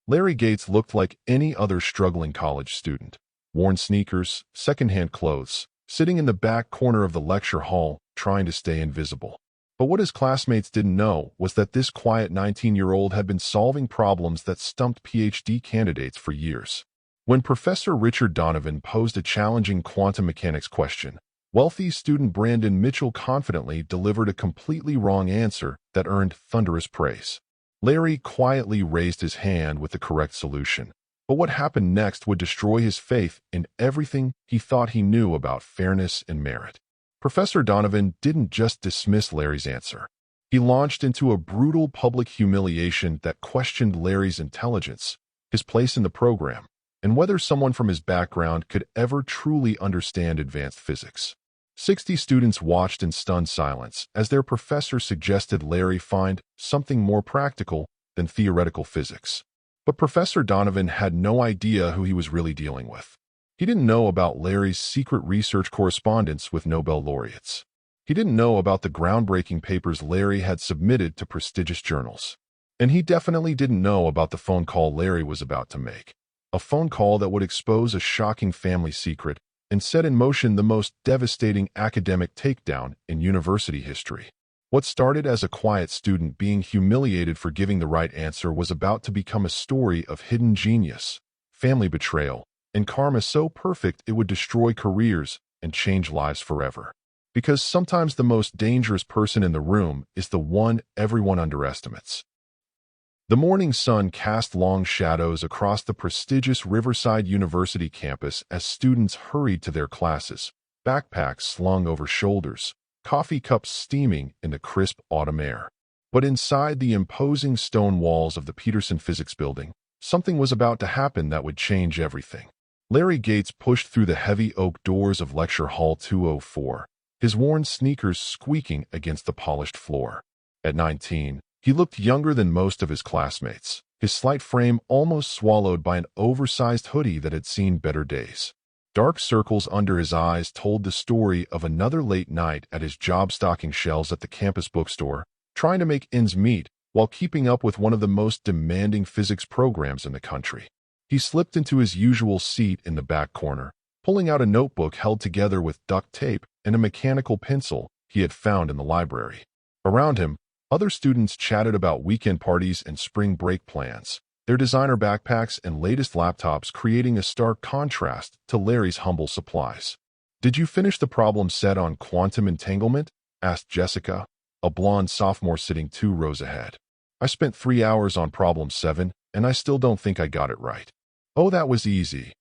Larry Gates looked like any other struggling college student. Worn sneakers, secondhand clothes, sitting in the back corner of the lecture hall, trying to stay invisible. But what his classmates didn't know was that this quiet 19-year-old had been solving problems that stumped PhD candidates for years. When Professor Richard Donovan posed a challenging quantum mechanics question, wealthy student Brandon Mitchell confidently delivered a completely wrong answer that earned thunderous praise. Larry quietly raised his hand with the correct solution, but what happened next would destroy his faith in everything he thought he knew about fairness and merit. Professor Donovan didn't just dismiss Larry's answer. He launched into a brutal public humiliation that questioned Larry's intelligence, his place in the program, and whether someone from his background could ever truly understand advanced physics. 60 students watched in stunned silence as their professor suggested Larry find something more practical than theoretical physics. But Professor Donovan had no idea who he was really dealing with. He didn't know about Larry's secret research correspondence with Nobel laureates. He didn't know about the groundbreaking papers Larry had submitted to prestigious journals. And he definitely didn't know about the phone call Larry was about to make. A phone call that would expose a shocking family secret and set in motion the most devastating academic takedown in university history. What started as a quiet student being humiliated for giving the right answer was about to become a story of hidden genius, family betrayal, and karma so perfect it would destroy careers and change lives forever. Because sometimes the most dangerous person in the room is the one everyone underestimates. The morning sun cast long shadows across the prestigious Riverside University campus as students hurried to their classes, backpacks slung over shoulders, coffee cups steaming in the crisp autumn air. But inside the imposing stone walls of the Peterson Physics Building, something was about to happen that would change everything. Larry Gates pushed through the heavy oak doors of Lecture Hall 204, his worn sneakers squeaking against the polished floor. At 19, he looked younger than most of his classmates, his slight frame almost swallowed by an oversized hoodie that had seen better days. Dark circles under his eyes told the story of another late night at his job stocking shelves at the campus bookstore, trying to make ends meet while keeping up with one of the most demanding physics programs in the country. He slipped into his usual seat in the back corner, pulling out a notebook held together with duct tape and a mechanical pencil he had found in the library. Around him, other students chatted about weekend parties and spring break plans, their designer backpacks and latest laptops creating a stark contrast to Larry's humble supplies. "Did you finish the problem set on quantum entanglement?" asked Jessica, a blonde sophomore sitting 2 rows ahead. "I spent 3 hours on problem 7, and I still don't think I got it right." "Oh, that was easy,"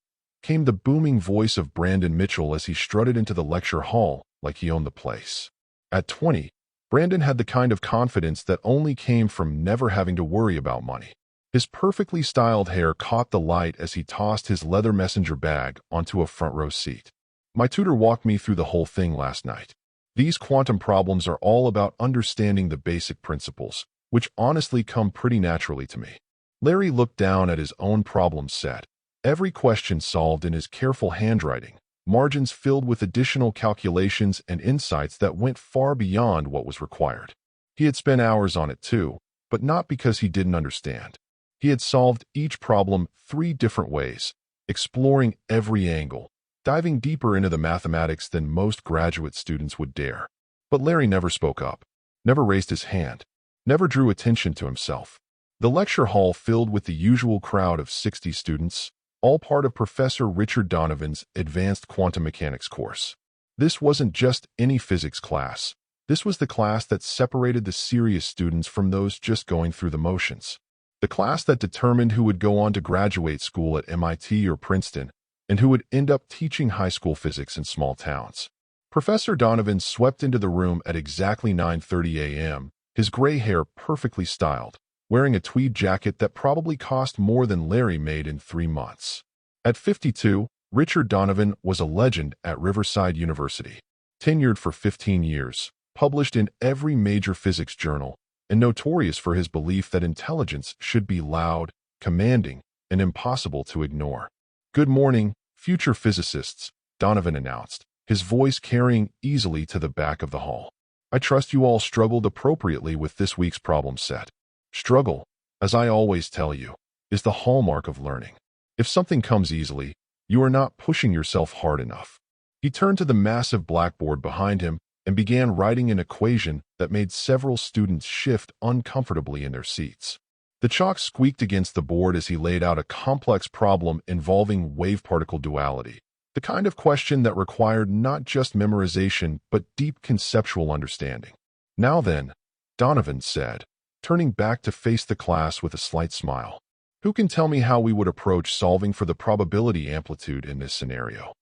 came the booming voice of Brandon Mitchell as he strutted into the lecture hall like he owned the place. At 20, Brandon had the kind of confidence that only came from never having to worry about money. His perfectly styled hair caught the light as he tossed his leather messenger bag onto a front row seat. "My tutor walked me through the whole thing last night. These quantum problems are all about understanding the basic principles, which honestly come pretty naturally to me." Larry looked down at his own problem set, every question solved in his careful handwriting, margins filled with additional calculations and insights that went far beyond what was required. He had spent hours on it too, but not because he didn't understand. He had solved each problem 3 different ways, exploring every angle, diving deeper into the mathematics than most graduate students would dare. But Larry never spoke up, never raised his hand, never drew attention to himself. The lecture hall filled with the usual crowd of 60 students, all part of Professor Richard Donovan's advanced quantum mechanics course. This wasn't just any physics class. This was the class that separated the serious students from those just going through the motions. The class that determined who would go on to graduate school at MIT or Princeton, and who would end up teaching high school physics in small towns. Professor Donovan swept into the room at exactly 9:30 a.m., his gray hair perfectly styled, wearing a tweed jacket that probably cost more than Larry made in 3 months. At 52, Richard Donovan was a legend at Riverside University, tenured for 15 years, published in every major physics journal, and notorious for his belief that intelligence should be loud, commanding, and impossible to ignore. "Good morning, future physicists," Donovan announced, his voice carrying easily to the back of the hall. "I trust you all struggled appropriately with this week's problem set. Struggle, as I always tell you, is the hallmark of learning. If something comes easily, you are not pushing yourself hard enough. He turned to the massive blackboard behind him and began writing an equation that made several students shift uncomfortably in their seats. The chalk squeaked against the board as he laid out a complex problem involving wave-particle duality, the kind of question that required not just memorization but deep conceptual understanding. "Now then," Donovan said, turning back to face the class with a slight smile. "Who can tell me how we would approach solving for the probability amplitude in this scenario?"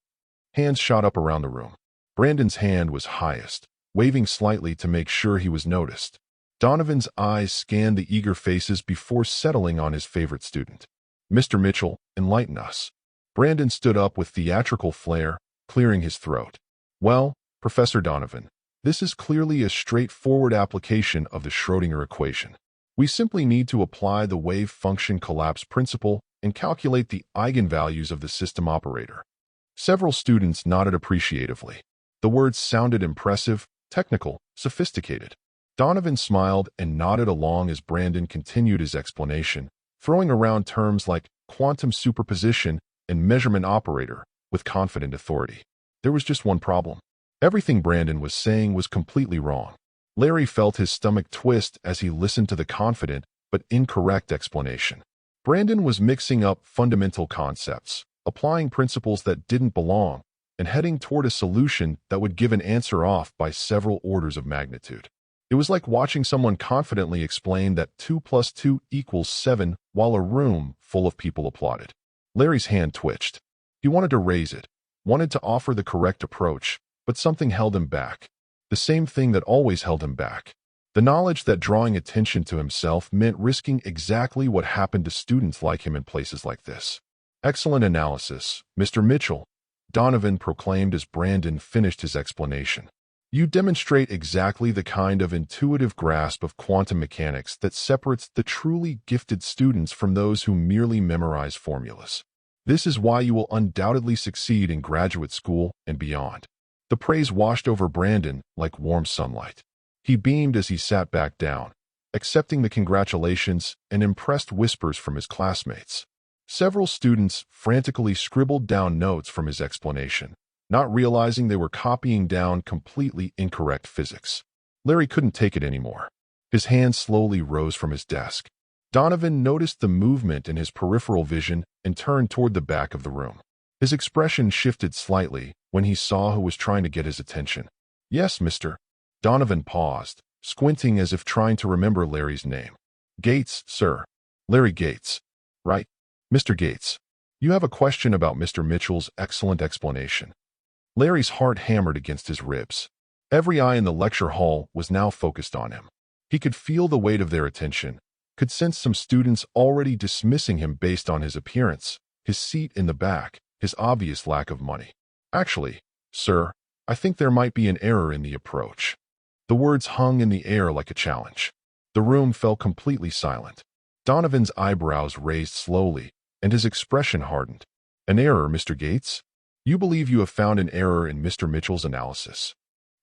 Hands shot up around the room. Brandon's hand was highest, waving slightly to make sure he was noticed. Donovan's eyes scanned the eager faces before settling on his favorite student. "Mr. Mitchell, enlighten us." Brandon stood up with theatrical flair, clearing his throat. "Well, Professor Donovan, this is clearly a straightforward application of the Schrödinger equation. We simply need to apply the wave function collapse principle and calculate the eigenvalues of the system operator." Several students nodded appreciatively. The words sounded impressive, technical, sophisticated. Donovan smiled and nodded along as Brandon continued his explanation, throwing around terms like quantum superposition and measurement operator with confident authority. There was just one problem. Everything Brandon was saying was completely wrong. Larry felt his stomach twist as he listened to the confident but incorrect explanation. Brandon was mixing up fundamental concepts, applying principles that didn't belong, and heading toward a solution that would give an answer off by several orders of magnitude. It was like watching someone confidently explain that 2 plus 2 equals 7 while a room full of people applauded. Larry's hand twitched. He wanted to raise it, wanted to offer the correct approach, but something held him back. The same thing that always held him back. The knowledge that drawing attention to himself meant risking exactly what happened to students like him in places like this. "Excellent analysis, Mr. Mitchell," Donovan proclaimed as Brandon finished his explanation. "You demonstrate exactly the kind of intuitive grasp of quantum mechanics that separates the truly gifted students from those who merely memorize formulas. This is why you will undoubtedly succeed in graduate school and beyond." The praise washed over Brandon like warm sunlight. He beamed as he sat back down, accepting the congratulations and impressed whispers from his classmates. Several students frantically scribbled down notes from his explanation, not realizing they were copying down completely incorrect physics. Larry couldn't take it anymore. His hand slowly rose from his desk. Donovan noticed the movement in his peripheral vision and turned toward the back of the room. His expression shifted slightly when he saw who was trying to get his attention. "Yes, Mr." Donovan paused, squinting as if trying to remember Larry's name. "Gates, sir. Larry Gates. Right. Mr. Gates. You have a question about Mr. Mitchell's excellent explanation." Larry's heart hammered against his ribs. Every eye in the lecture hall was now focused on him. He could feel the weight of their attention, could sense some students already dismissing him based on his appearance, his seat in the back, his obvious lack of money. "Actually, sir, I think there might be an error in the approach." The words hung in the air like a challenge. The room fell completely silent. Donovan's eyebrows raised slowly, and his expression hardened. "An error, Mr. Gates? You believe you have found an error in Mr. Mitchell's analysis?"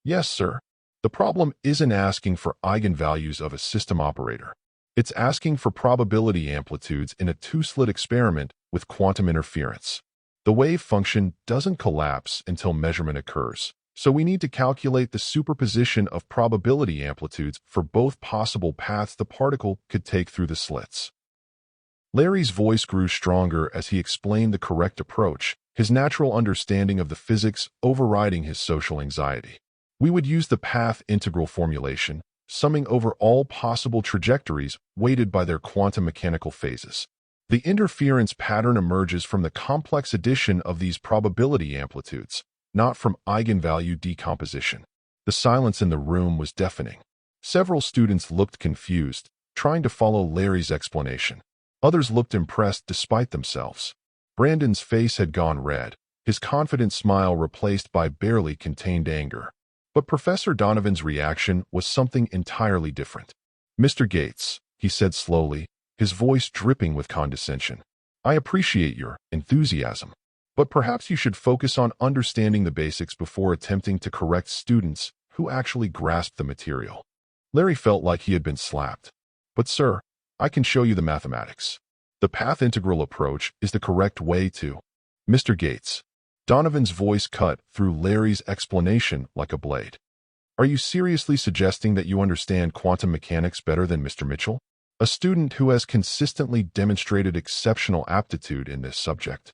"Yes, sir. The problem isn't asking for eigenvalues of a system operator. It's asking for probability amplitudes in a two-slit experiment with quantum interference. The wave function doesn't collapse until measurement occurs, so we need to calculate the superposition of probability amplitudes for both possible paths the particle could take through the slits." Larry's voice grew stronger as he explained the correct approach, his natural understanding of the physics overriding his social anxiety. "We would use the path integral formulation, summing over all possible trajectories weighted by their quantum mechanical phases. The interference pattern emerges from the complex addition of these probability amplitudes, not from eigenvalue decomposition." The silence in the room was deafening. Several students looked confused, trying to follow Larry's explanation. Others looked impressed despite themselves. Brandon's face had gone red, his confident smile replaced by barely contained anger. But Professor Donovan's reaction was something entirely different. "Mr. Gates," he said slowly, his voice dripping with condescension, "I appreciate your enthusiasm, but perhaps you should focus on understanding the basics before attempting to correct students who actually grasp the material." Larry felt like he had been slapped. "But sir, I can show you the mathematics." The path integral approach is the correct way to. Mr. Gates. Donovan's voice cut through Larry's explanation like a blade. Are you seriously suggesting that you understand quantum mechanics better than Mr. Mitchell? A student who has consistently demonstrated exceptional aptitude in this subject.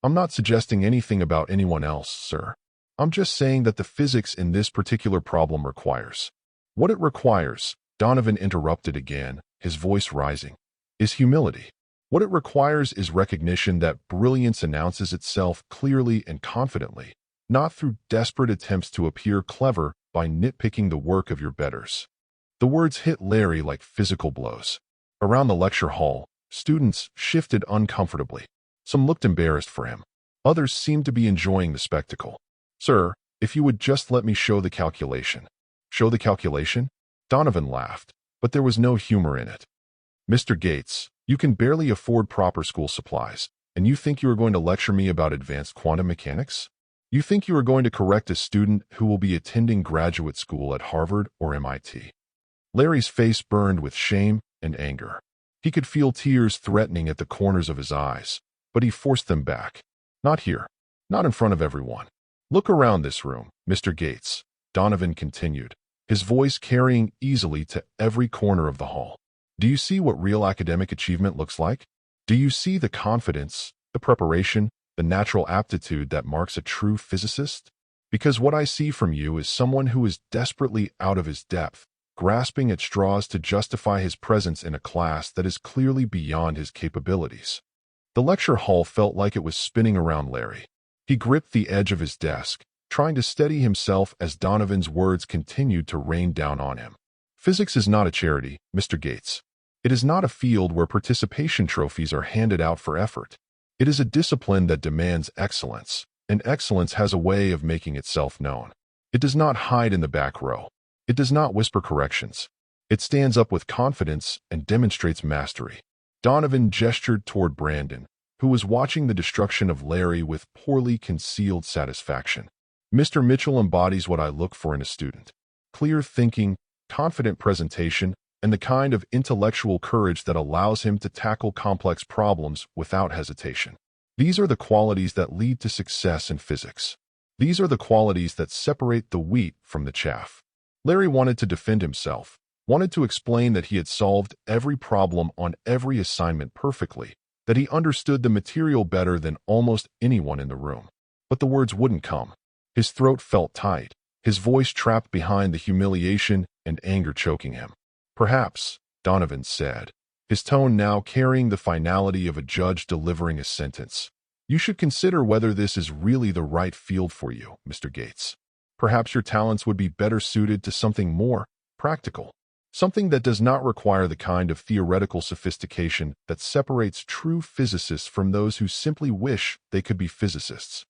I'm not suggesting anything about anyone else, sir. I'm just saying that the physics in this particular problem requires. What it requires, Donovan interrupted again, his voice rising, is humility. What it requires is recognition that brilliance announces itself clearly and confidently, not through desperate attempts to appear clever by nitpicking the work of your betters. The words hit Larry like physical blows. Around the lecture hall, students shifted uncomfortably. Some looked embarrassed for him. Others seemed to be enjoying the spectacle. Sir, if you would just let me show the calculation. Show the calculation? Donovan laughed, but there was no humor in it. Mr. Gates, you can barely afford proper school supplies, and you think you are going to lecture me about advanced quantum mechanics? You think you are going to correct a student who will be attending graduate school at Harvard or MIT? Larry's face burned with shame and anger. He could feel tears threatening at the corners of his eyes, but he forced them back. Not here. Not in front of everyone. Look around this room, Mr. Gates, Donovan continued, his voice carrying easily to every corner of the hall. Do you see what real academic achievement looks like? Do you see the confidence, the preparation, the natural aptitude that marks a true physicist? Because what I see from you is someone who is desperately out of his depth, grasping at straws to justify his presence in a class that is clearly beyond his capabilities. The lecture hall felt like it was spinning around Larry. He gripped the edge of his desk, trying to steady himself as Donovan's words continued to rain down on him. Physics is not a charity, Mr. Gates. It is not a field where participation trophies are handed out for effort. It is a discipline that demands excellence, and excellence has a way of making itself known. It does not hide in the back row. It does not whisper corrections. It stands up with confidence and demonstrates mastery. Donovan gestured toward Brandon, who was watching the destruction of Larry with poorly concealed satisfaction. Mr. Mitchell embodies what I look for in a student. Clear thinking, confident presentation, and the kind of intellectual courage that allows him to tackle complex problems without hesitation. These are the qualities that lead to success in physics. These are the qualities that separate the wheat from the chaff. Larry wanted to defend himself, wanted to explain that he had solved every problem on every assignment perfectly, that he understood the material better than almost anyone in the room. But the words wouldn't come. His throat felt tight, his voice trapped behind the humiliation and anger choking him. Perhaps, Donovan said, his tone now carrying the finality of a judge delivering a sentence. You should consider whether this is really the right field for you, Mr. Gates. Perhaps your talents would be better suited to something more practical, something that does not require the kind of theoretical sophistication that separates true physicists from those who simply wish they could be physicists.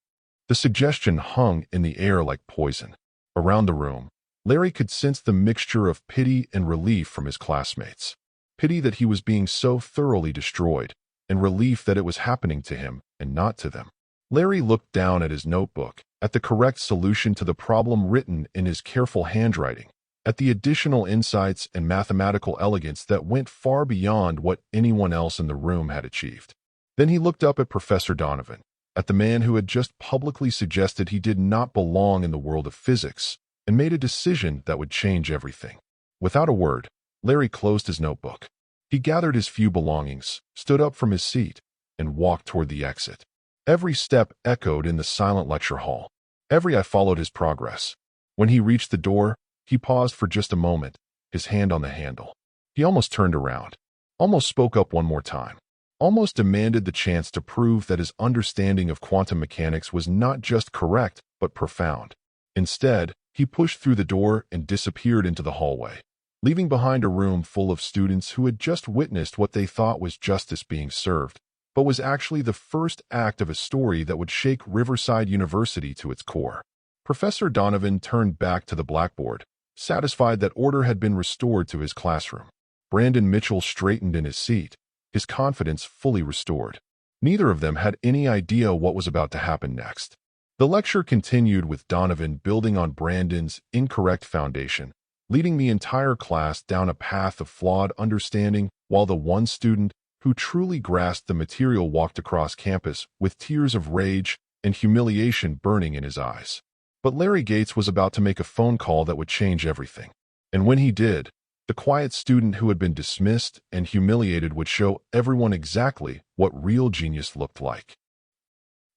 The suggestion hung in the air like poison. Around the room, Larry could sense the mixture of pity and relief from his classmates. Pity that he was being so thoroughly destroyed, and relief that it was happening to him and not to them. Larry looked down at his notebook, at the correct solution to the problem written in his careful handwriting, at the additional insights and mathematical elegance that went far beyond what anyone else in the room had achieved. Then he looked up at Professor Donovan, at the man who had just publicly suggested he did not belong in the world of physics, and made a decision that would change everything. Without a word, Larry closed his notebook. He gathered his few belongings, stood up from his seat, and walked toward the exit. Every step echoed in the silent lecture hall. Every eye followed his progress. When he reached the door, he paused for just a moment, his hand on the handle. He almost turned around, almost spoke up one more time, almost demanded the chance to prove that his understanding of quantum mechanics was not just correct, but profound. Instead, he pushed through the door and disappeared into the hallway, leaving behind a room full of students who had just witnessed what they thought was justice being served, but was actually the first act of a story that would shake Riverside University to its core. Professor Donovan turned back to the blackboard, satisfied that order had been restored to his classroom. Brandon Mitchell straightened in his seat, his confidence fully restored. Neither of them had any idea what was about to happen next. The lecture continued with Donovan building on Brandon's incorrect foundation, leading the entire class down a path of flawed understanding, while the one student who truly grasped the material, walked across campus with tears of rage and humiliation burning in his eyes. But Larry Gates was about to make a phone call that would change everything. And when he did, the quiet student who had been dismissed and humiliated would show everyone exactly what real genius looked like.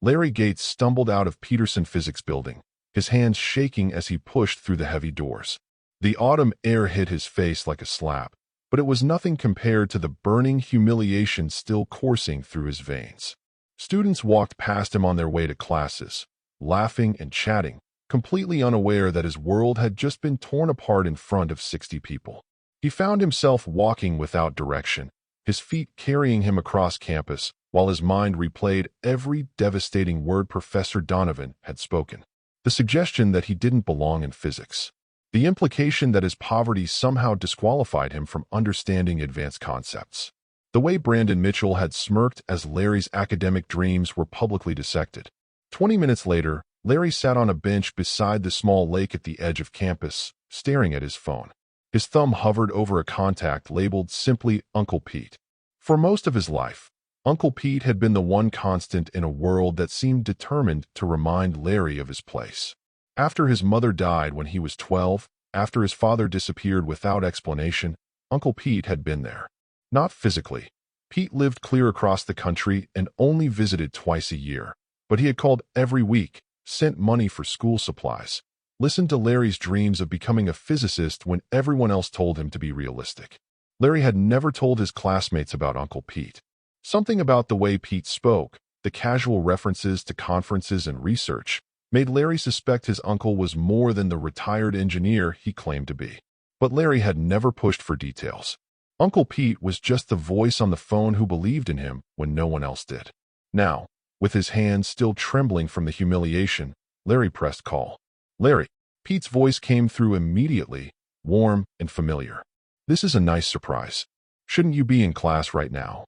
Larry Gates stumbled out of Peterson Physics Building, his hands shaking as he pushed through the heavy doors. The autumn air hit his face like a slap, but it was nothing compared to the burning humiliation still coursing through his veins. Students walked past him on their way to classes, laughing and chatting, completely unaware that his world had just been torn apart in front of 60 people. He found himself walking without direction, his feet carrying him across campus, while his mind replayed every devastating word Professor Donovan had spoken. The suggestion that he didn't belong in physics. The implication that his poverty somehow disqualified him from understanding advanced concepts. The way Brandon Mitchell had smirked as Larry's academic dreams were publicly dissected. 20 minutes later, Larry sat on a bench beside the small lake at the edge of campus, staring at his phone. His thumb hovered over a contact labeled simply Uncle Pete. For most of his life, Uncle Pete had been the one constant in a world that seemed determined to remind Larry of his place. After his mother died when he was 12, after his father disappeared without explanation, Uncle Pete had been there. Not physically. Pete lived clear across the country and only visited twice a year. But he had called every week, sent money for school supplies, listened to Larry's dreams of becoming a physicist when everyone else told him to be realistic. Larry had never told his classmates about Uncle Pete. Something about the way Pete spoke, the casual references to conferences and research, made Larry suspect his uncle was more than the retired engineer he claimed to be. But Larry had never pushed for details. Uncle Pete was just the voice on the phone who believed in him when no one else did. Now, with his hands still trembling from the humiliation, Larry pressed call. Larry. Pete's voice came through immediately, warm and familiar. This is a nice surprise. Shouldn't you be in class right now?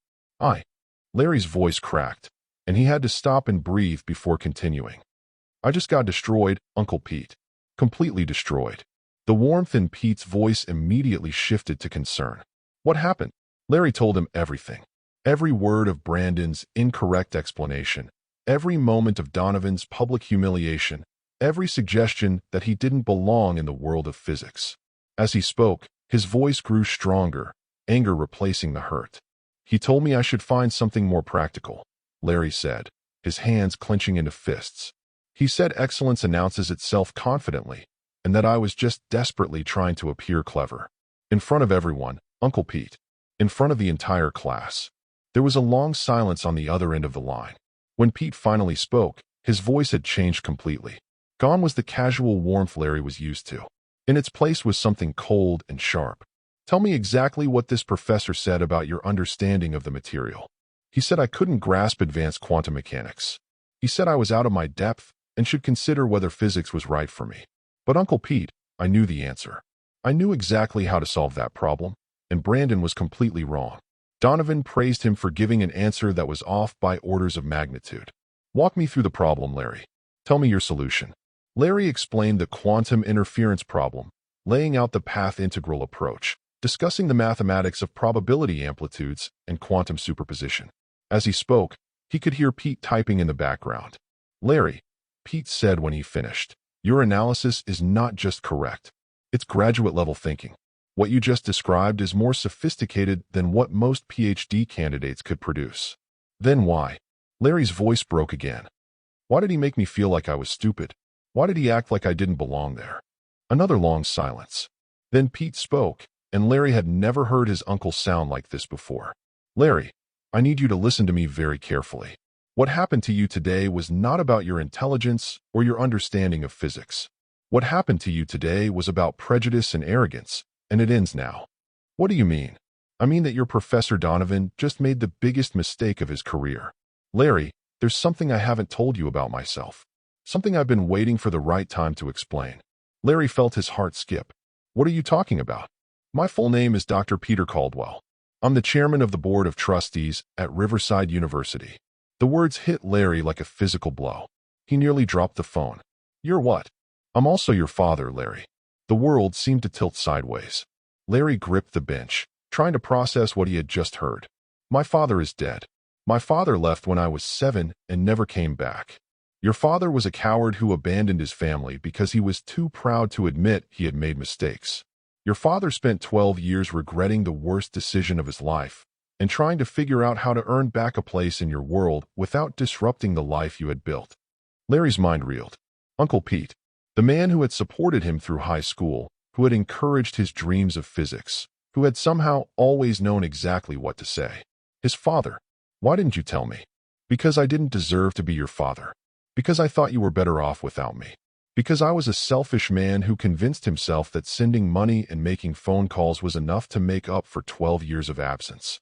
Larry's voice cracked, and he had to stop and breathe before continuing. I just got destroyed, Uncle Pete. Completely destroyed. The warmth in Pete's voice immediately shifted to concern. What happened? Larry told him everything. Every word of Brandon's incorrect explanation, every moment of Donovan's public humiliation, every suggestion that he didn't belong in the world of physics. As he spoke, his voice grew stronger, anger replacing the hurt. He told me I should find something more practical, Larry said, his hands clenching into fists. He said excellence announces itself confidently, and that I was just desperately trying to appear clever. In front of everyone, Uncle Pete. In front of the entire class. There was a long silence on the other end of the line. When Pete finally spoke, his voice had changed completely. Gone was the casual warmth Larry was used to. In its place was something cold and sharp. Tell me exactly what this professor said about your understanding of the material. He said I couldn't grasp advanced quantum mechanics. He said I was out of my depth and should consider whether physics was right for me. But Uncle Pete, I knew the answer. I knew exactly how to solve that problem, and Brandon was completely wrong. Donovan praised him for giving an answer that was off by orders of magnitude. Walk me through the problem, Larry. Tell me your solution. Larry explained the quantum interference problem, laying out the path integral approach, discussing the mathematics of probability amplitudes and quantum superposition. As he spoke, he could hear Pete typing in the background. Larry, Pete said when he finished, your analysis is not just correct. It's graduate-level thinking. What you just described is more sophisticated than what most PhD candidates could produce. Then why? Larry's voice broke again. Why did he make me feel like I was stupid? Why did he act like I didn't belong there? Another long silence. Then Pete spoke, and Larry had never heard his uncle sound like this before. Larry, I need you to listen to me very carefully. What happened to you today was not about your intelligence or your understanding of physics. What happened to you today was about prejudice and arrogance, and it ends now. What do you mean? I mean that your Professor Donovan just made the biggest mistake of his career. Larry, there's something I haven't told you about myself. Something I've been waiting for the right time to explain. Larry felt his heart skip. What are you talking about? My full name is Dr. Peter Caldwell. I'm the chairman of the board of trustees at Riverside University. The words hit Larry like a physical blow. He nearly dropped the phone. You're what? I'm also your father, Larry. The world seemed to tilt sideways. Larry gripped the bench, trying to process what he had just heard. My father is dead. My father left when I was 7 and never came back. Your father was a coward who abandoned his family because he was too proud to admit he had made mistakes. Your father spent 12 years regretting the worst decision of his life and trying to figure out how to earn back a place in your world without disrupting the life you had built. Larry's mind reeled. Uncle Pete, the man who had supported him through high school, who had encouraged his dreams of physics, who had somehow always known exactly what to say. His father. Why didn't you tell me? Because I didn't deserve to be your father. Because I thought you were better off without me. Because I was a selfish man who convinced himself that sending money and making phone calls was enough to make up for 12 years of absence.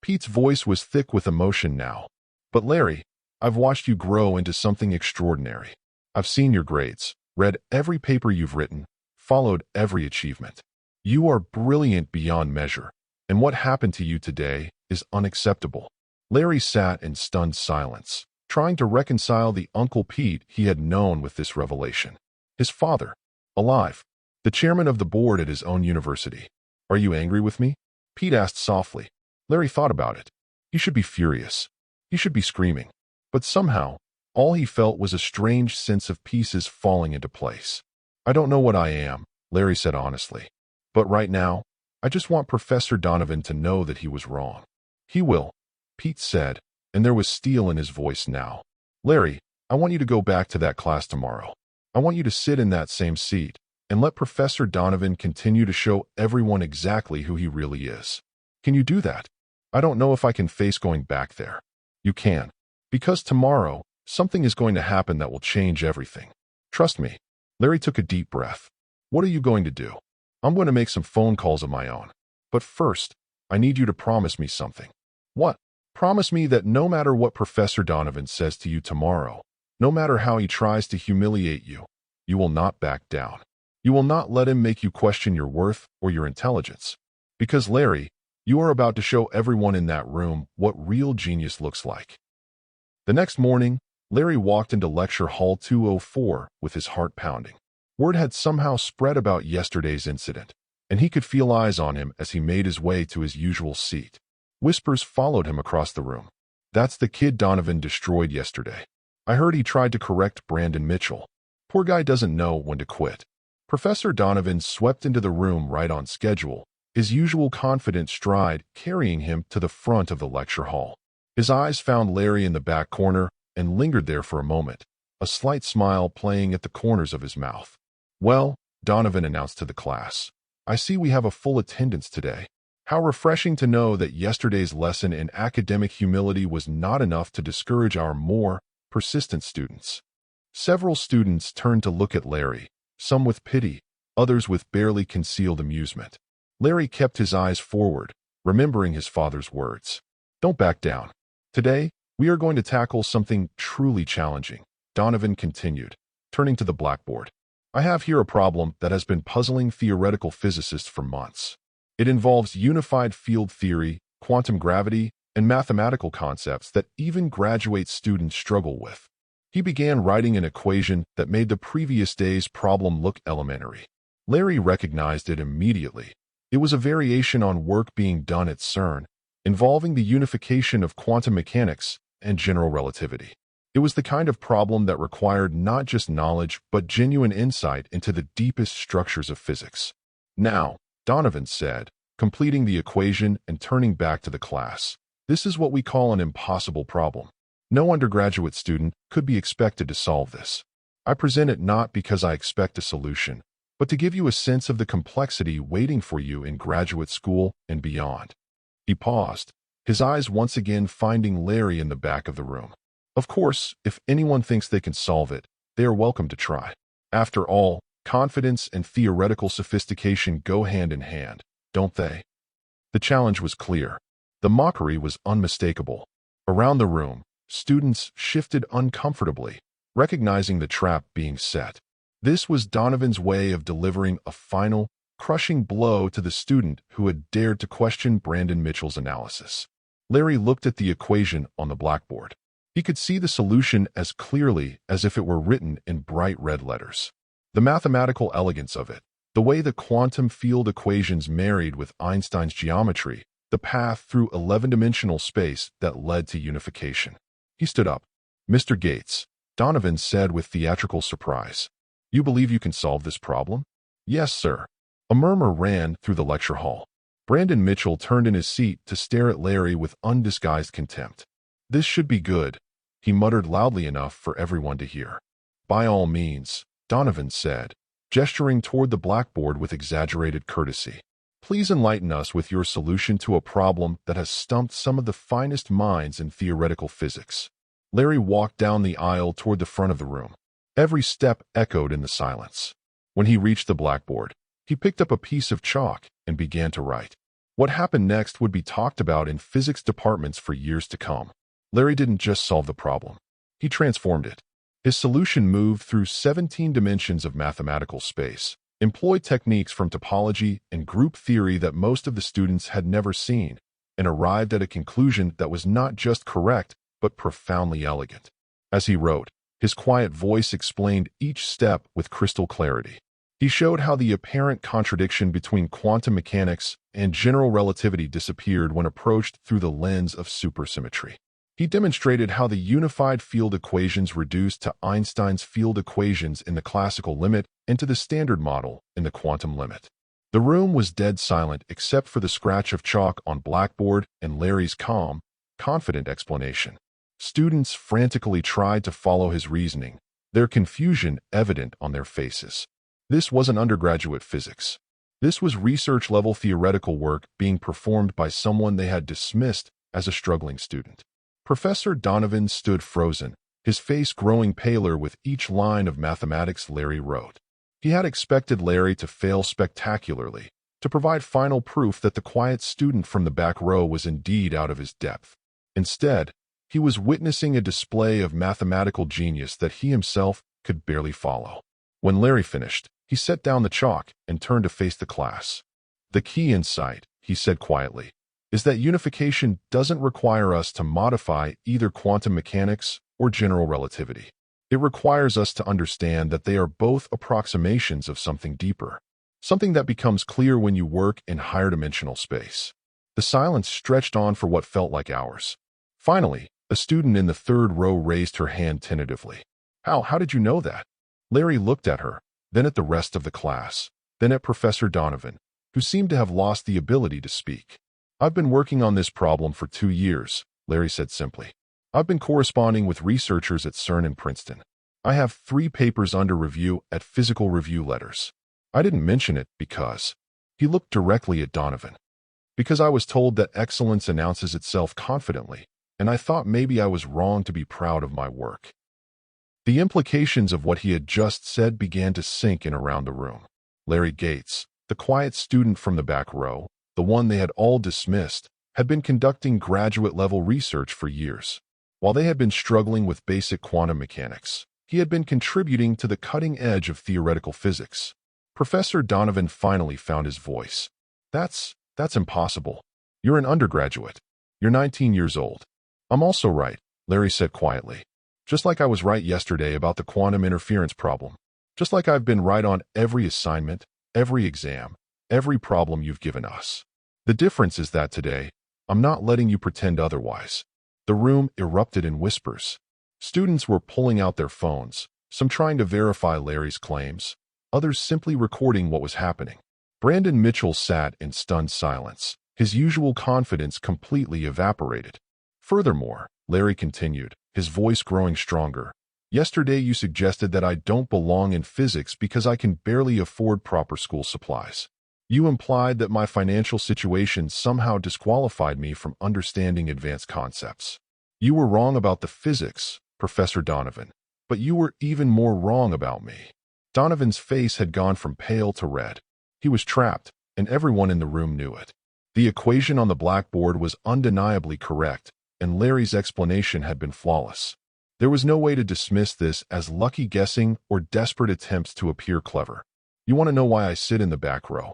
Pete's voice was thick with emotion now. But Larry, I've watched you grow into something extraordinary. I've seen your grades, read every paper you've written, followed every achievement. You are brilliant beyond measure, and what happened to you today is unacceptable. Larry sat in stunned silence, trying to reconcile the Uncle Pete he had known with this revelation. His father, alive, the chairman of the board at his own university. Are you angry with me? Pete asked softly. Larry thought about it. He should be furious. He should be screaming. But somehow, all he felt was a strange sense of pieces falling into place. I don't know what I am, Larry said honestly. But right now, I just want Professor Donovan to know that he was wrong. He will, Pete said, and there was steel in his voice now. Larry, I want you to go back to that class tomorrow. I want you to sit in that same seat and let Professor Donovan continue to show everyone exactly who he really is. Can you do that? I don't know if I can face going back there. You can. Because tomorrow, something is going to happen that will change everything. Trust me. Larry took a deep breath. What are you going to do? I'm going to make some phone calls of my own. But first, I need you to promise me something. What? Promise me that no matter what Professor Donovan says to you tomorrow, no matter how he tries to humiliate you, you will not back down. You will not let him make you question your worth or your intelligence. Because, Larry, you are about to show everyone in that room what real genius looks like. The next morning, Larry walked into Lecture Hall 204 with his heart pounding. Word had somehow spread about yesterday's incident, and he could feel eyes on him as he made his way to his usual seat. Whispers followed him across the room. That's the kid Donovan destroyed yesterday. I heard he tried to correct Brandon Mitchell. Poor guy doesn't know when to quit. Professor Donovan swept into the room right on schedule, his usual confident stride carrying him to the front of the lecture hall. His eyes found Larry in the back corner and lingered there for a moment, a slight smile playing at the corners of his mouth. Well, Donovan announced to the class, I see we have a full attendance today. How refreshing to know that yesterday's lesson in academic humility was not enough to discourage our more persistent students. Several students turned to look at Larry, some with pity, others with barely concealed amusement. Larry kept his eyes forward, remembering his father's words. Don't back down. Today, we are going to tackle something truly challenging, Donovan continued, turning to the blackboard. I have here a problem that has been puzzling theoretical physicists for months. It involves unified field theory, quantum gravity, and mathematical concepts that even graduate students struggle with. He began writing an equation that made the previous day's problem look elementary. Larry recognized it immediately. It was a variation on work being done at CERN, involving the unification of quantum mechanics and general relativity. It was the kind of problem that required not just knowledge, but genuine insight into the deepest structures of physics. Now, Donovan said, completing the equation and turning back to the class, this is what we call an impossible problem. No undergraduate student could be expected to solve this. I present it not because I expect a solution, but to give you a sense of the complexity waiting for you in graduate school and beyond. He paused, his eyes once again finding Larry in the back of the room. Of course, if anyone thinks they can solve it, they are welcome to try. After all, confidence and theoretical sophistication go hand in hand, don't they? The challenge was clear. The mockery was unmistakable. Around the room, students shifted uncomfortably, recognizing the trap being set. This was Donovan's way of delivering a final, crushing blow to the student who had dared to question Brandon Mitchell's analysis. Larry looked at the equation on the blackboard. He could see the solution as clearly as if it were written in bright red letters. The mathematical elegance of it, the way the quantum field equations married with Einstein's geometry, the path through 11-dimensional space that led to unification. He stood up. "Mr. Gates," Donovan said with theatrical surprise. "You believe you can solve this problem?" "Yes, sir." A murmur ran through the lecture hall. Brandon Mitchell turned in his seat to stare at Larry with undisguised contempt. "This should be good," he muttered loudly enough for everyone to hear. "By all means," Donovan said, gesturing toward the blackboard with exaggerated courtesy. "Please enlighten us with your solution to a problem that has stumped some of the finest minds in theoretical physics." Larry walked down the aisle toward the front of the room. Every step echoed in the silence. When he reached the blackboard, he picked up a piece of chalk and began to write. What happened next would be talked about in physics departments for years to come. Larry didn't just solve the problem. He transformed it. His solution moved through 17 dimensions of mathematical space, employed techniques from topology and group theory that most of the students had never seen, and arrived at a conclusion that was not just correct, but profoundly elegant. As he wrote, his quiet voice explained each step with crystal clarity. He showed how the apparent contradiction between quantum mechanics and general relativity disappeared when approached through the lens of supersymmetry. He demonstrated how the unified field equations reduced to Einstein's field equations in the classical limit and to the standard model in the quantum limit. The room was dead silent except for the scratch of chalk on blackboard and Larry's calm, confident explanation. Students frantically tried to follow his reasoning, their confusion evident on their faces. This wasn't undergraduate physics. This was research-level theoretical work being performed by someone they had dismissed as a struggling student. Professor Donovan stood frozen, his face growing paler with each line of mathematics Larry wrote. He had expected Larry to fail spectacularly, to provide final proof that the quiet student from the back row was indeed out of his depth. Instead, he was witnessing a display of mathematical genius that he himself could barely follow. When Larry finished, he set down the chalk and turned to face the class. "The key insight," he said quietly, "is that unification doesn't require us to modify either quantum mechanics or general relativity. It requires us to understand that they are both approximations of something deeper, something that becomes clear when you work in higher dimensional space." The silence stretched on for what felt like hours. Finally, a student in the third row raised her hand tentatively. How did you know that?" Larry looked at her, then at the rest of the class, then at Professor Donovan, who seemed to have lost the ability to speak. "I've been working on this problem for 2 years, Larry said simply. "I've been corresponding with researchers at CERN and Princeton. I have 3 papers under review at Physical Review Letters. I didn't mention it because—" He looked directly at Donovan. "Because I was told that excellence announces itself confidently, and I thought maybe I was wrong to be proud of my work." The implications of what he had just said began to sink in around the room. Larry Gates, the quiet student from the back row, the one they had all dismissed, had been conducting graduate-level research for years. While they had been struggling with basic quantum mechanics, he had been contributing to the cutting edge of theoretical physics. Professor Donovan finally found his voice. That's impossible. You're an undergraduate. You're 19 years old." "I'm also right," Larry said quietly. "Just like I was right yesterday about the quantum interference problem. Just like I've been right on every assignment, every exam, every problem you've given us. The difference is that today, I'm not letting you pretend otherwise." The room erupted in whispers. Students were pulling out their phones, some trying to verify Larry's claims, others simply recording what was happening. Brandon Mitchell sat in stunned silence, his usual confidence completely evaporated. "Furthermore," Larry continued, his voice growing stronger, "yesterday you suggested that I don't belong in physics because I can barely afford proper school supplies. You implied that my financial situation somehow disqualified me from understanding advanced concepts. You were wrong about the physics, Professor Donovan, but you were even more wrong about me." Donovan's face had gone from pale to red. He was trapped, and everyone in the room knew it. The equation on the blackboard was undeniably correct, and Larry's explanation had been flawless. There was no way to dismiss this as lucky guessing or desperate attempts to appear clever. "You want to know why I sit in the back row?"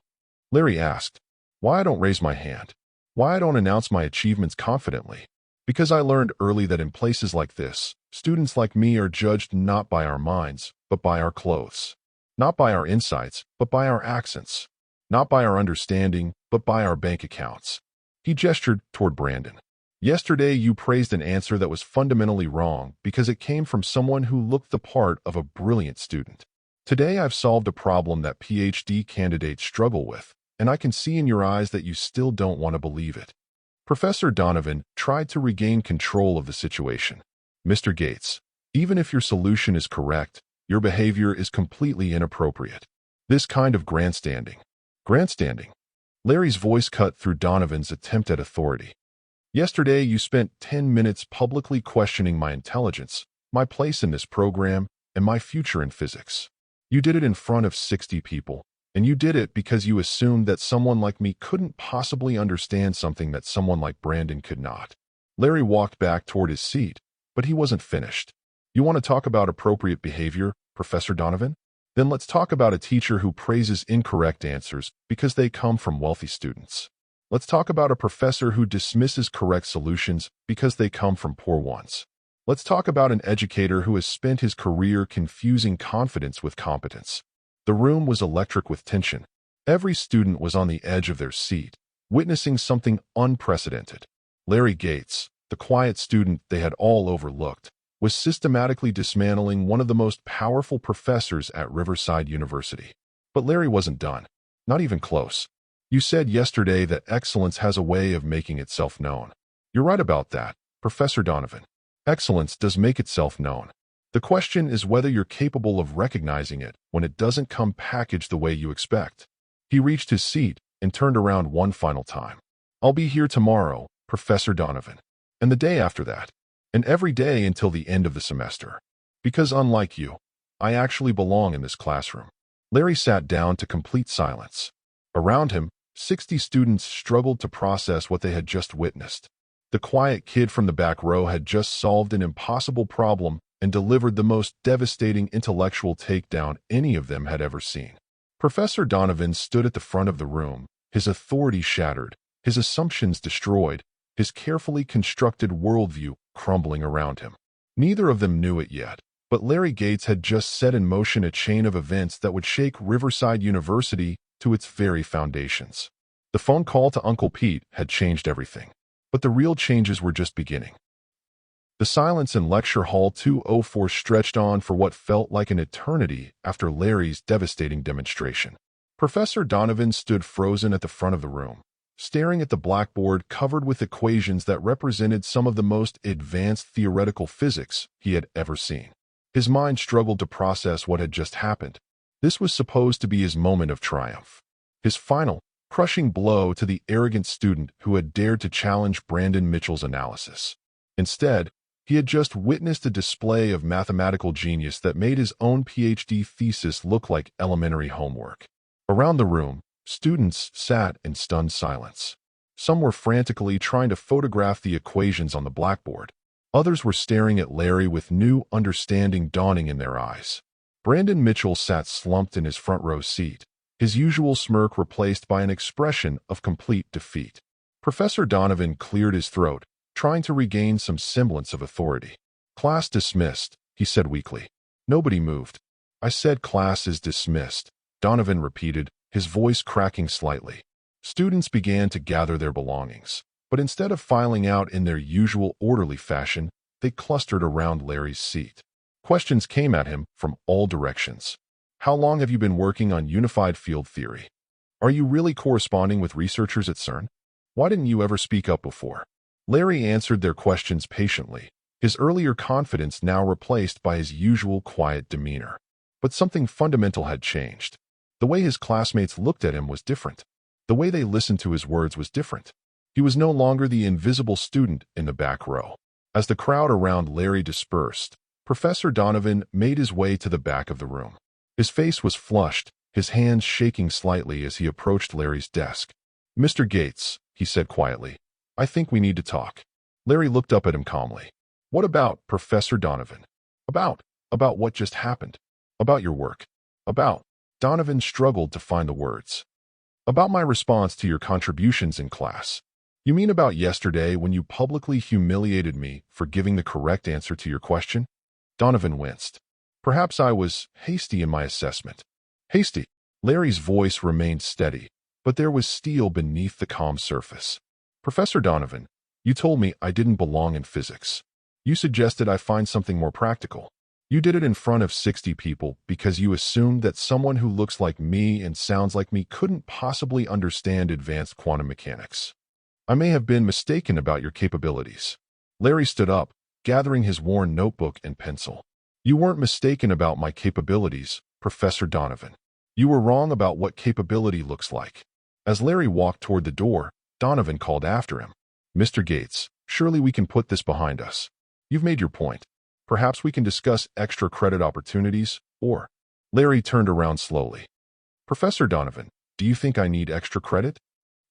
Larry asked. "Why I don't raise my hand? Why I don't announce my achievements confidently? Because I learned early that in places like this, students like me are judged not by our minds, but by our clothes. Not by our insights, but by our accents. Not by our understanding, but by our bank accounts. He gestured toward Brandon. Yesterday, you praised an answer that was fundamentally wrong because it came from someone who looked the part of a brilliant student. Today, I've solved a problem that PhD candidates struggle with, and I can see in your eyes that you still don't want to believe it. Professor Donovan tried to regain control of the situation. Mr. Gates, even if your solution is correct, your behavior is completely inappropriate. This kind of grandstanding. Grandstanding? Larry's voice cut through Donovan's attempt at authority. Yesterday, you spent 10 minutes publicly questioning my intelligence, my place in this program, and my future in physics. You did it in front of 60 people, and you did it because you assumed that someone like me couldn't possibly understand something that someone like Brandon could not. Larry walked back toward his seat, but he wasn't finished. You want to talk about appropriate behavior, Professor Donovan? Then let's talk about a teacher who praises incorrect answers because they come from wealthy students. Let's talk about a professor who dismisses correct solutions because they come from poor ones. Let's talk about an educator who has spent his career confusing confidence with competence. The room was electric with tension. Every student was on the edge of their seat, witnessing something unprecedented. Larry Gates, the quiet student they had all overlooked, was systematically dismantling one of the most powerful professors at Riverside University. But Larry wasn't done. Not even close. You said yesterday that excellence has a way of making itself known. You're right about that, Professor Donovan. Excellence does make itself known. The question is whether you're capable of recognizing it when it doesn't come packaged the way you expect. He reached his seat and turned around one final time. I'll be here tomorrow, Professor Donovan, and the day after that, and every day until the end of the semester. Because unlike you, I actually belong in this classroom. Larry sat down to complete silence. Around him, 60 students struggled to process what they had just witnessed. The quiet kid from the back row had just solved an impossible problem and delivered the most devastating intellectual takedown any of them had ever seen. Professor Donovan stood at the front of the room, his authority shattered, his assumptions destroyed, his carefully constructed worldview crumbling around him. Neither of them knew it yet, but Larry Gates had just set in motion a chain of events that would shake Riverside University to its very foundations. The phone call to Uncle Pete had changed everything. But the real changes were just beginning. The silence in Lecture Hall 204 stretched on for what felt like an eternity after Larry's devastating demonstration. Professor Donovan stood frozen at the front of the room, staring at the blackboard covered with equations that represented some of the most advanced theoretical physics he had ever seen. His mind struggled to process what had just happened. This was supposed to be his moment of triumph, his final, crushing blow to the arrogant student who had dared to challenge Brandon Mitchell's analysis. Instead, he had just witnessed a display of mathematical genius that made his own PhD thesis look like elementary homework. Around the room, students sat in stunned silence. Some were frantically trying to photograph the equations on the blackboard. Others were staring at Larry with new understanding dawning in their eyes. Brandon Mitchell sat slumped in his front row seat, his usual smirk replaced by an expression of complete defeat. Professor Donovan cleared his throat, trying to regain some semblance of authority. Class dismissed, he said weakly. Nobody moved. I said class is dismissed, Donovan repeated, his voice cracking slightly. Students began to gather their belongings, but instead of filing out in their usual orderly fashion, they clustered around Larry's seat. Questions came at him from all directions. How long have you been working on unified field theory? Are you really corresponding with researchers at CERN? Why didn't you ever speak up before? Larry answered their questions patiently, his earlier confidence now replaced by his usual quiet demeanor. But something fundamental had changed. The way his classmates looked at him was different. The way they listened to his words was different. He was no longer the invisible student in the back row. As the crowd around Larry dispersed, Professor Donovan made his way to the back of the room. His face was flushed, his hands shaking slightly as he approached Larry's desk. Mr. Gates, he said quietly, I think we need to talk. Larry looked up at him calmly. What about, Professor Donovan? About what just happened? About your work? About. Donovan struggled to find the words. About my response to your contributions in class. You mean about yesterday when you publicly humiliated me for giving the correct answer to your question? Donovan winced. Perhaps I was hasty in my assessment. Hasty. Larry's voice remained steady, but there was steel beneath the calm surface. Professor Donovan, you told me I didn't belong in physics. You suggested I find something more practical. You did it in front of 60 people because you assumed that someone who looks like me and sounds like me couldn't possibly understand advanced quantum mechanics. I may have been mistaken about your capabilities. Larry stood up, gathering his worn notebook and pencil. You weren't mistaken about my capabilities, Professor Donovan. You were wrong about what capability looks like. As Larry walked toward the door, Donovan called after him. Mr. Gates, surely we can put this behind us. You've made your point. Perhaps we can discuss extra credit opportunities, or... Larry turned around slowly. Professor Donovan, do you think I need extra credit?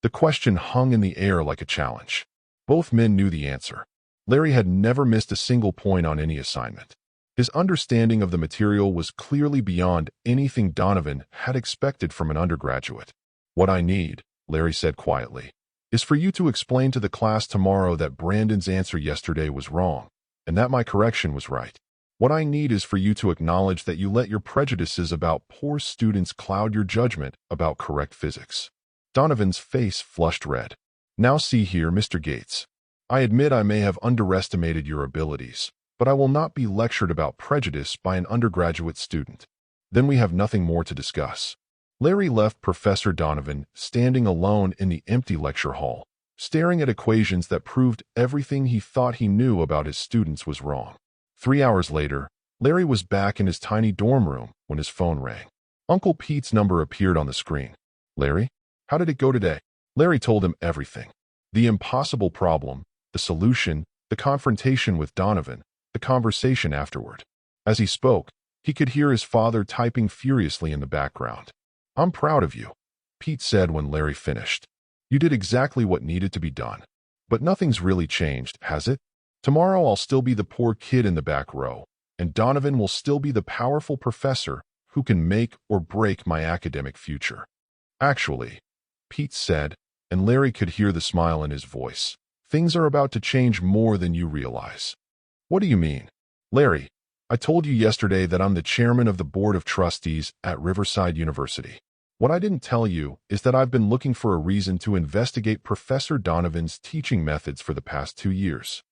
The question hung in the air like a challenge. Both men knew the answer. Larry had never missed a single point on any assignment. His understanding of the material was clearly beyond anything Donovan had expected from an undergraduate. What I need, Larry said quietly, is for you to explain to the class tomorrow that Brandon's answer yesterday was wrong, and that my correction was right. What I need is for you to acknowledge that you let your prejudices about poor students cloud your judgment about correct physics. Donovan's face flushed red. Now see here, Mr. Gates. I admit I may have underestimated your abilities, but I will not be lectured about prejudice by an undergraduate student. Then we have nothing more to discuss. Larry left Professor Donovan standing alone in the empty lecture hall, staring at equations that proved everything he thought he knew about his students was wrong. 3 hours later, Larry was back in his tiny dorm room when his phone rang. Uncle Pete's number appeared on the screen. Larry, how did it go today? Larry told him everything. The impossible problem, the solution, the confrontation with Donovan, the conversation afterward. As he spoke, he could hear his father typing furiously in the background. I'm proud of you, Pete said when Larry finished. You did exactly what needed to be done. But nothing's really changed, has it? Tomorrow I'll still be the poor kid in the back row, and Donovan will still be the powerful professor who can make or break my academic future. Actually, Pete said, and Larry could hear the smile in his voice, things are about to change more than you realize. What do you mean? Larry, I told you yesterday that I'm the chairman of the board of trustees at Riverside University. What I didn't tell you is that I've been looking for a reason to investigate Professor Donovan's teaching methods for the past 2 years.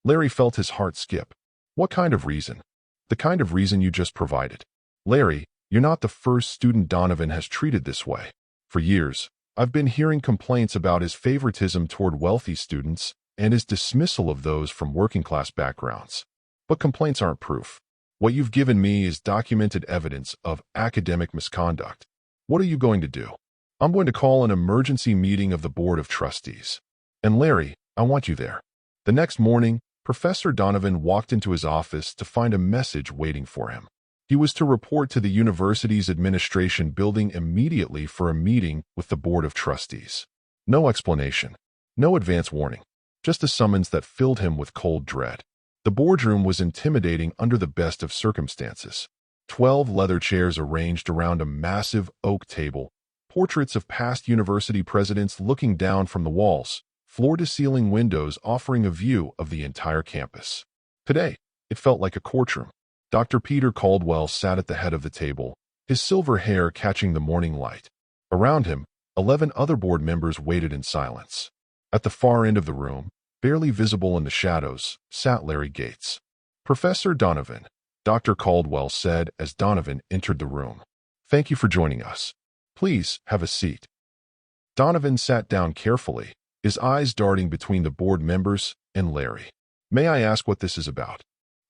Larry felt his heart skip. What kind of reason? The kind of reason you just provided. Larry, you're not the first student Donovan has treated this way. For years, I've been hearing complaints about his favoritism toward wealthy students and his dismissal of those from working-class backgrounds. But complaints aren't proof. What you've given me is documented evidence of academic misconduct. What are you going to do? I'm going to call an emergency meeting of the Board of Trustees. And Larry, I want you there. The next morning, Professor Donovan walked into his office to find a message waiting for him. He was to report to the university's administration building immediately for a meeting with the Board of Trustees. No explanation, no advance warning, just a summons that filled him with cold dread. The boardroom was intimidating under the best of circumstances. 12 leather chairs arranged around a massive oak table, portraits of past university presidents looking down from the walls, floor-to-ceiling windows offering a view of the entire campus. Today, it felt like a courtroom. Dr. Peter Caldwell sat at the head of the table, his silver hair catching the morning light. Around him, 11 other board members waited in silence. At the far end of the room, barely visible in the shadows, sat Larry Gates. Professor Donovan, Dr. Caldwell said as Donovan entered the room. Thank you for joining us. Please have a seat. Donovan sat down carefully, his eyes darting between the board members and Larry. May I ask what this is about?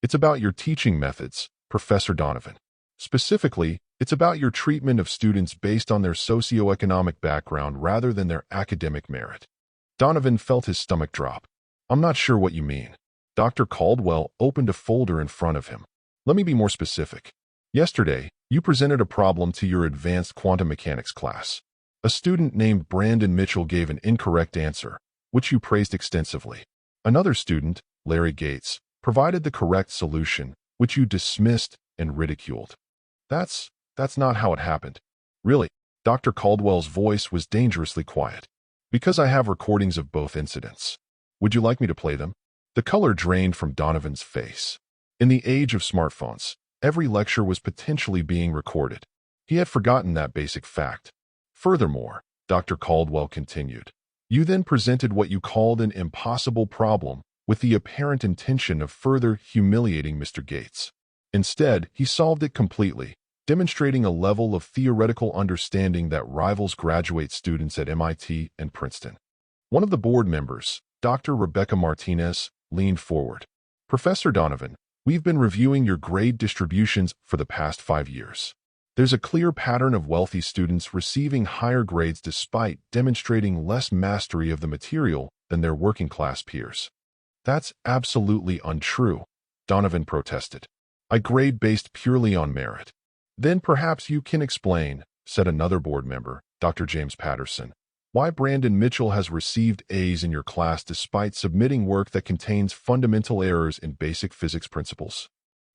It's about your teaching methods, Professor Donovan. Specifically, it's about your treatment of students based on their socioeconomic background rather than their academic merit. Donovan felt his stomach drop. I'm not sure what you mean. Dr. Caldwell opened a folder in front of him. Let me be more specific. Yesterday, you presented a problem to your advanced quantum mechanics class. A student named Brandon Mitchell gave an incorrect answer, which you praised extensively. Another student, Larry Gates, provided the correct solution, which you dismissed and ridiculed. That's not how it happened. Really, Dr. Caldwell's voice was dangerously quiet. Because I have recordings of both incidents. Would you like me to play them? The color drained from Donovan's face. In the age of smartphones, every lecture was potentially being recorded. He had forgotten that basic fact. Furthermore, Dr. Caldwell continued, You then presented what you called an impossible problem with the apparent intention of further humiliating Mr. Gates. Instead, he solved it completely, demonstrating a level of theoretical understanding that rivals graduate students at MIT and Princeton. One of the board members, Dr. Rebecca Martinez, leaned forward. Professor Donovan, we've been reviewing your grade distributions for the past 5 years. There's a clear pattern of wealthy students receiving higher grades despite demonstrating less mastery of the material than their working-class peers. That's absolutely untrue, Donovan protested. I grade based purely on merit. Then perhaps you can explain, said another board member, Dr. James Patterson, why Brandon Mitchell has received A's in your class despite submitting work that contains fundamental errors in basic physics principles.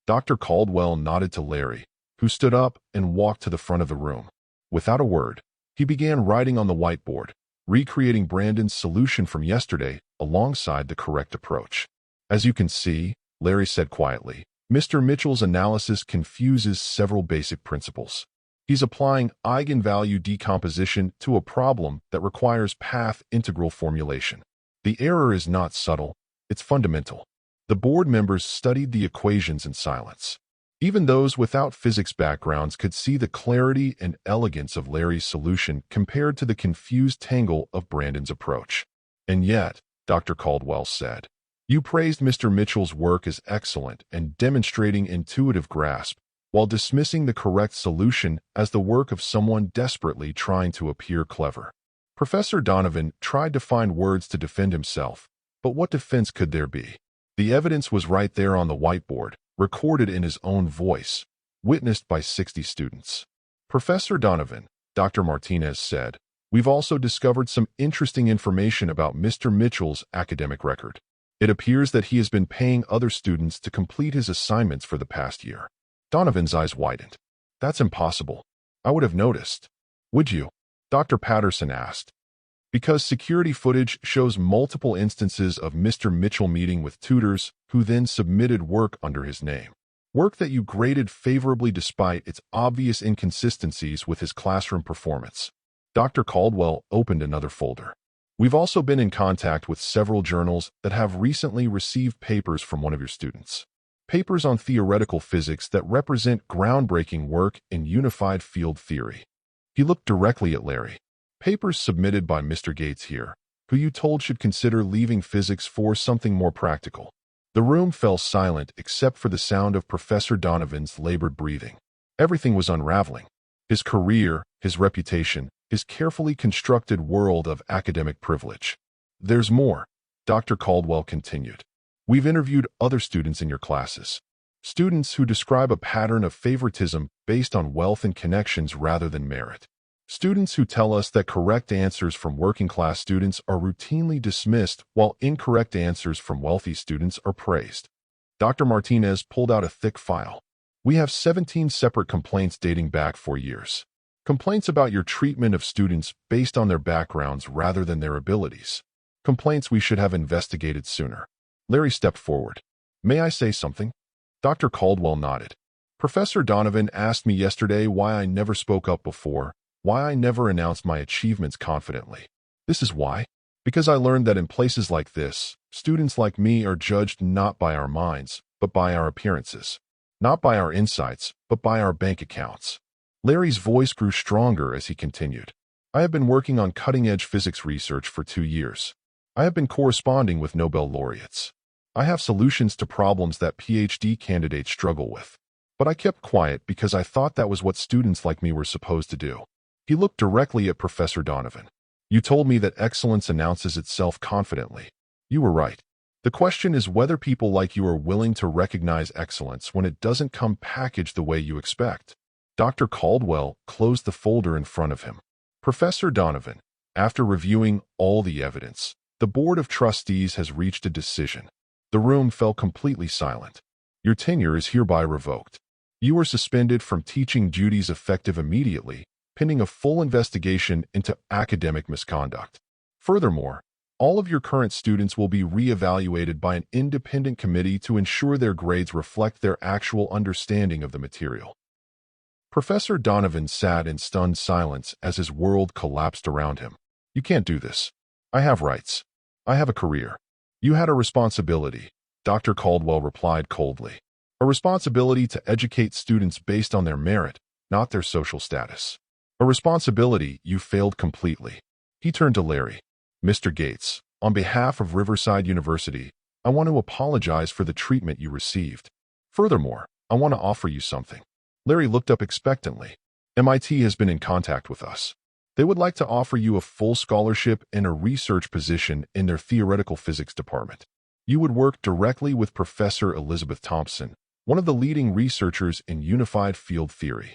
Dr. Caldwell nodded to Larry, who stood up and walked to the front of the room. Without a word, he began writing on the whiteboard, recreating Brandon's solution from yesterday alongside the correct approach. As you can see, Larry said quietly, Mr. Mitchell's analysis confuses several basic principles. He's applying eigenvalue decomposition to a problem that requires path integral formulation. The error is not subtle, it's fundamental. The board members studied the equations in silence. Even those without physics backgrounds could see the clarity and elegance of Larry's solution compared to the confused tangle of Brandon's approach. And yet, Dr. Caldwell said, you praised Mr. Mitchell's work as excellent and demonstrating intuitive grasp, while dismissing the correct solution as the work of someone desperately trying to appear clever. Professor Donovan tried to find words to defend himself, but what defense could there be? The evidence was right there on the whiteboard, recorded in his own voice, witnessed by 60 students. Professor Donovan, Dr. Martinez said, we've also discovered some interesting information about Mr. Mitchell's academic record. It appears that he has been paying other students to complete his assignments for the past year. Donovan's eyes widened. That's impossible. I would have noticed. Would you? Dr. Patterson asked. Because security footage shows multiple instances of Mr. Mitchell meeting with tutors who then submitted work under his name. Work that you graded favorably despite its obvious inconsistencies with his classroom performance. Dr. Caldwell opened another folder. We've also been in contact with several journals that have recently received papers from one of your students. Papers on theoretical physics that represent groundbreaking work in unified field theory. He looked directly at Larry. Papers submitted by Mr. Gates here, who you told should consider leaving physics for something more practical. The room fell silent except for the sound of Professor Donovan's labored breathing. Everything was unraveling. His career, his reputation, his carefully constructed world of academic privilege. There's more, Dr. Caldwell continued. We've interviewed other students in your classes. Students who describe a pattern of favoritism based on wealth and connections rather than merit. Students who tell us that correct answers from working-class students are routinely dismissed while incorrect answers from wealthy students are praised. Dr. Martinez pulled out a thick file. We have 17 separate complaints dating back 4 years. Complaints about your treatment of students based on their backgrounds rather than their abilities. Complaints we should have investigated sooner. Larry stepped forward. May I say something? Dr. Caldwell nodded. Professor Donovan asked me yesterday why I never spoke up before, why I never announced my achievements confidently. This is why. Because I learned that in places like this, students like me are judged not by our minds, but by our appearances. Not by our insights, but by our bank accounts. Larry's voice grew stronger as he continued. I have been working on cutting-edge physics research for 2 years. I have been corresponding with Nobel laureates. I have solutions to problems that PhD candidates struggle with. But I kept quiet because I thought that was what students like me were supposed to do. He looked directly at Professor Donovan. You told me that excellence announces itself confidently. You were right. The question is whether people like you are willing to recognize excellence when it doesn't come packaged the way you expect. Dr. Caldwell closed the folder in front of him. Professor Donovan, after reviewing all the evidence, the Board of Trustees has reached a decision. The room fell completely silent. Your tenure is hereby revoked. You are suspended from teaching duties effective immediately, pending a full investigation into academic misconduct. Furthermore, all of your current students will be re-evaluated by an independent committee to ensure their grades reflect their actual understanding of the material. Professor Donovan sat in stunned silence as his world collapsed around him. You can't do this. I have rights. I have a career. You had a responsibility, Dr. Caldwell replied coldly. A responsibility to educate students based on their merit, not their social status. A responsibility you failed completely. He turned to Larry. Mr. Gates, on behalf of Riverside University, I want to apologize for the treatment you received. Furthermore, I want to offer you something. Larry looked up expectantly. MIT has been in contact with us. They would like to offer you a full scholarship and a research position in their theoretical physics department. You would work directly with Professor Elizabeth Thompson, one of the leading researchers in unified field theory.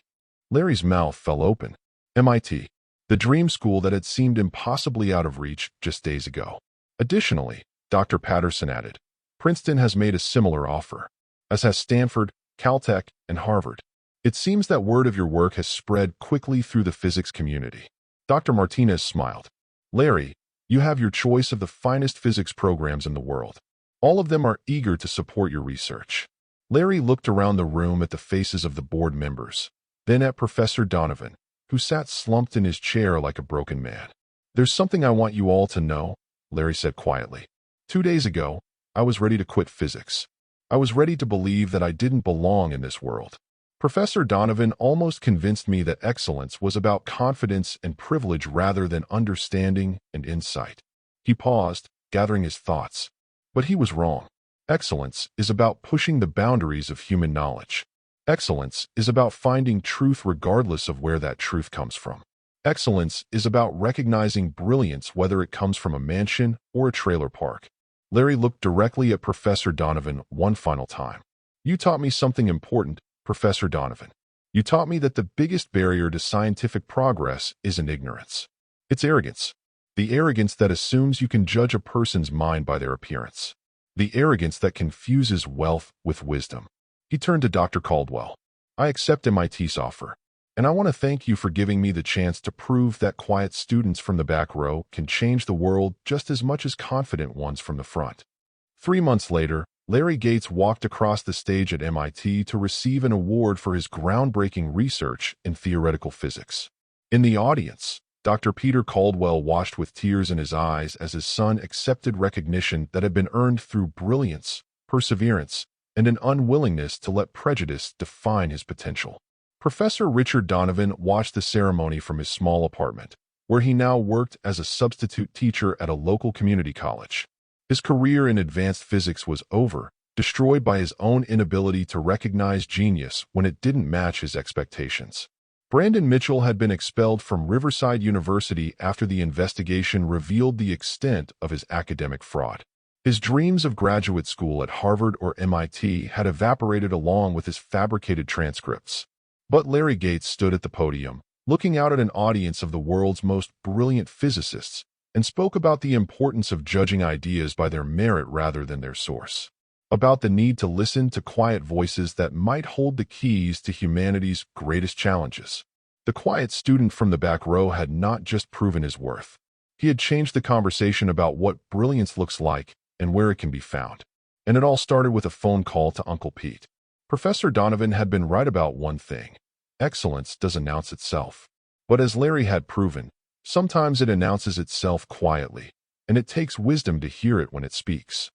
Larry's mouth fell open. MIT, the dream school that had seemed impossibly out of reach just days ago. Additionally, Dr. Patterson added, Princeton has made a similar offer, as has Stanford, Caltech, and Harvard. It seems that word of your work has spread quickly through the physics community. Dr. Martinez smiled. Larry, you have your choice of the finest physics programs in the world. All of them are eager to support your research. Larry looked around the room at the faces of the board members, then at Professor Donovan, who sat slumped in his chair like a broken man. There's something I want you all to know, Larry said quietly. 2 days ago, I was ready to quit physics. I was ready to believe that I didn't belong in this world. Professor Donovan almost convinced me that excellence was about confidence and privilege rather than understanding and insight. He paused, gathering his thoughts. But he was wrong. Excellence is about pushing the boundaries of human knowledge. Excellence is about finding truth regardless of where that truth comes from. Excellence is about recognizing brilliance whether it comes from a mansion or a trailer park. Larry looked directly at Professor Donovan one final time. You taught me something important, Professor Donovan. You taught me that the biggest barrier to scientific progress isn't ignorance. It's arrogance. The arrogance that assumes you can judge a person's mind by their appearance. The arrogance that confuses wealth with wisdom. He turned to Dr. Caldwell. I accept MIT's offer, and I want to thank you for giving me the chance to prove that quiet students from the back row can change the world just as much as confident ones from the front. 3 months later, Larry Gates walked across the stage at MIT to receive an award for his groundbreaking research in theoretical physics. In the audience, Dr. Peter Caldwell watched with tears in his eyes as his son accepted recognition that had been earned through brilliance, perseverance, and an unwillingness to let prejudice define his potential. Professor Richard Donovan watched the ceremony from his small apartment, where he now worked as a substitute teacher at a local community college. His career in advanced physics was over, destroyed by his own inability to recognize genius when it didn't match his expectations. Brandon Mitchell had been expelled from Riverside University after the investigation revealed the extent of his academic fraud. His dreams of graduate school at Harvard or MIT had evaporated along with his fabricated transcripts. But Larry Gates stood at the podium, looking out at an audience of the world's most brilliant physicists, and spoke about the importance of judging ideas by their merit rather than their source. About the need to listen to quiet voices that might hold the keys to humanity's greatest challenges. The quiet student from the back row had not just proven his worth. He had changed the conversation about what brilliance looks like and where it can be found. And it all started with a phone call to Uncle Pete. Professor Donovan had been right about one thing. Excellence does announce itself. But as Larry had proven, sometimes it announces itself quietly, and it takes wisdom to hear it when it speaks.